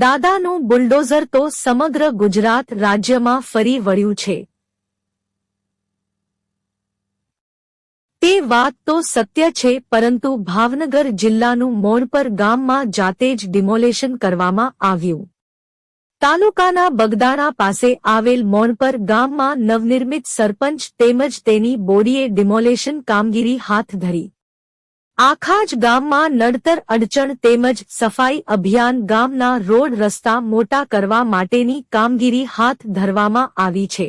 દાદાનું બુલડોઝર તો સમગ્ર ગુજરાત રાજ્યમાં ફરી વળ્યું છે। તે વાત તો સત્ય છે, પરંતુ ભાવનગર જિલ્લાનું મોણપર ગામમાં જાતે જ ડિમોલેશન કરવામાં આવ્યું। તાલુકાના બગદાણા પાસે આવેલ મોણપર ગામમાં નવનિર્મિત સરપંચ તેમજ તેની બોડીએ ડિમોલેશન કામગીરી હાથ ધરી। આખા જ ગામમાં નડતર અડચણ તેમજ સફાઈ અભિયાન, ગામના રોડ રસ્તા મોટા કરવા માટેની કામગીરી હાથ ધરવામાં આવી છે।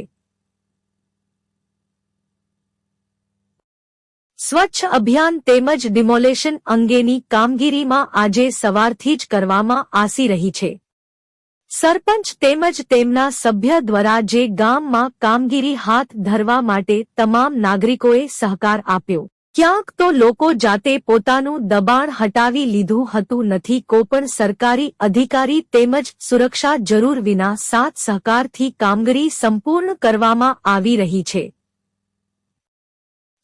સ્વચ્છ અભિયાન તેમજ ડિમોલેશન અંગેની કામગીરીમાં આજે સવારથી જ કરવામાં આવી રહી છે। સરપંચ તેમજ તેમના સભ્ય દ્વારા જે ગામમાં કામગીરી હાથ ધરવા માટે તમામ નાગરિકોએ સહકાર આપ્યો। ક્યાંક તો લોકો જાતે પોતાનું દબાણ હટાવી લીધું હતું, નથી કોઈપણ સરકારી અધિકારી તેમજ સુરક્ષા જરૂર વિના સાથ સહકારથી કામગીરી સંપૂર્ણ કરવામાં આવી રહી છે।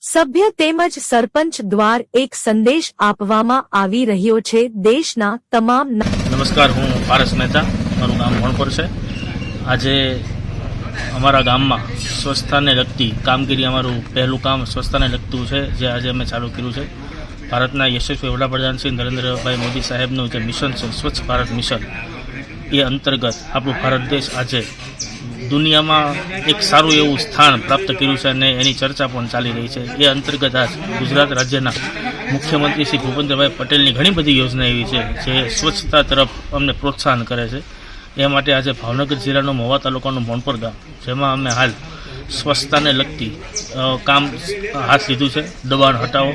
સભ્ય તેમજ સરપંચ દ્વાર એક સંદેશ આપવામાં આવી રહ્યો છે। દેશના તમામ નમસ્કાર, હું પારસ મહેતા, મારું ગામ મોણપર છે। આજે અમારા ગામમાં સ્વચ્છતાને લગતી કામગીરી, અમારું પહેલું કામ સ્વચ્છતાને લગતું છે, જે આજે અમે ચાલુ કર્યું છે। ભારતના યશસ્વી વડાપ્રધાન શ્રી નરેન્દ્રભાઈ મોદી સાહેબનું જે મિશન છે, સ્વચ્છ ભારત મિશન, એ અંતર્ગત આપણું ભારત દેશ આજે દુનિયામાં એક સારું એવું સ્થાન પ્રાપ્ત કર્યું છે અને એની ચર્ચા પણ ચાલી રહી છે। એ અંતર્ગત આજ ગુજરાત રાજ્યના મુખ્યમંત્રી શ્રી ભૂપેન્દ્રભાઈ પટેલની ઘણી બધી યોજના એવી છે જે સ્વચ્છતા તરફ અમને પ્રોત્સાહન કરે છે। એ માટે આજે ભાવનગર જિલ્લાનું મહુવા તાલુકાનું મોણપર ગામ, જેમાં અમે હાલ સ્વચ્છતાને લગતી કામ હાથ લીધું છે, દબાણ હટાવો,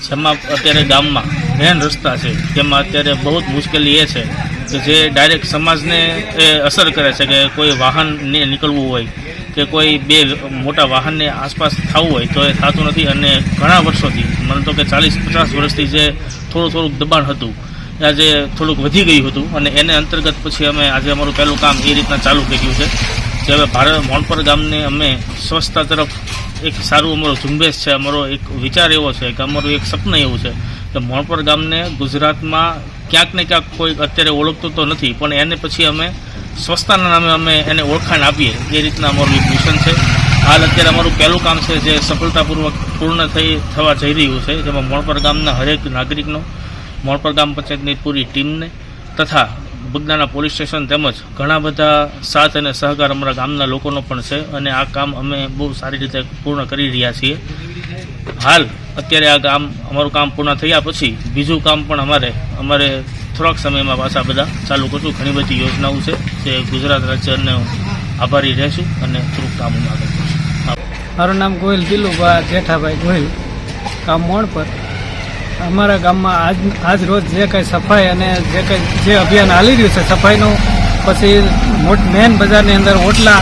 જેમાં અત્યારે ગામમાં મેન રસ્તા છે, તેમાં અત્યારે બહુ જ મુશ્કેલી એ છે કે જે ડાયરેક્ટ સમાજને એ અસર કરે છે કે કોઈ વાહનને નીકળવું હોય કે કોઈ બે મોટા વાહનને આસપાસ થવું હોય તો એ થતું નથી। અને ઘણા વર્ષોથી, મને તો કે 40-50 વર્ષથી જે થોડુંક દબાણ હતું, આજે થોડુંક વધી ગયું હતું અને એને અંતર્ગત પછી અમે આજે અમારું પહેલું કામ એ રીતના ચાલુ કર્યું છે કે હવે મોણપર ગામને અમે સ્વચ્છતા તરફ એક સારું અમારો ઝુંબેશ છે, અમારો એક વિચાર એવો છે કે અમારું એક સપનું એવું છે કે મોણપર ગામને ગુજરાતમાં ક્યાંક ને ક્યાંક કોઈ અત્યારે ઓળખતું તો નથી, પણ એને પછી અમે સ્વચ્છતાના નામે અમે એને ઓળખાણ આપીએ, એ રીતના અમારું એક મિશન છે। હાલ અત્યારે અમારું પહેલું કામ છે જે સફળતાપૂર્વક પૂર્ણ થવા જઈ રહ્યું છે, જેમાં મોણપર ગામના હરેક નાગરિકનો, મોણપર ગામ પંચાયતની પૂરી ટીમને તથા બગદાણા પોલીસ સ્ટેશન તેમજ ઘણા બધા સાથ અને સહકાર અમારા ગામના લોકોનો પણ છે અને આ કામ અમે બહુ સારી રીતે પૂર્ણ કરી રહ્યા છીએ। હાલ અત્યારે આ કામ, અમારું કામ પૂર્ણ થયા પછી બીજું કામ પણ અમારે થોડાક સમયમાં પાછા બધા ચાલુ કરશું। ઘણી બધી યોજનાઓ છે જે ગુજરાત રાજ્યને આભારી રહેશું અને થોડુંક કામ આગળ કરશું। મારું નામ ગોહિલ દિલુભાઈ જેઠાભાઈ ગોહિલ, ગામ મોણપર। અમારા ગામમાં આજ રોજ જે કંઈ સફાઈ અને જે અભિયાન હાલી રહ્યું છે સફાઈનું, પછી મેન બજારની અંદર ઓટલા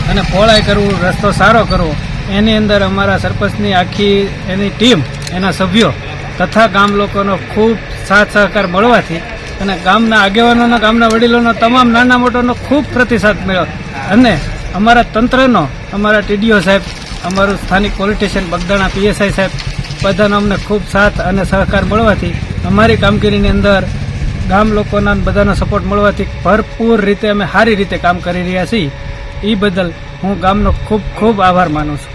અને પહોળાઈ કરવું, રસ્તો સારો કરવો, એની અંદર અમારા સરપંચની આખી એની ટીમ, એના સભ્યો તથા ગામ લોકોનો ખૂબ સાથ સહકાર મળવાથી અને ગામના આગેવાનોનો, ગામના વડીલોનો, તમામ નાના મોટાનો ખૂબ પ્રતિસાદ મળ્યો અને અમારા તંત્રનો, અમારા ટીડીઓ સાહેબ, અમારું સ્થાનિક પોલિટિશિયન બગદાણા પીએસઆઈ સાહેબ, બધાનો અમને ખૂબ સાથ અને સહકાર મળવાથી અમારી કામગીરીની અંદર ગામ લોકોના બધાનો સપોર્ટ મળવાથી ભરપૂર રીતે અમે સારી રીતે કામ કરી રહ્યા છીએ। એ બદલ હું ગામનો ખૂબ ખૂબ આભાર માનું છું।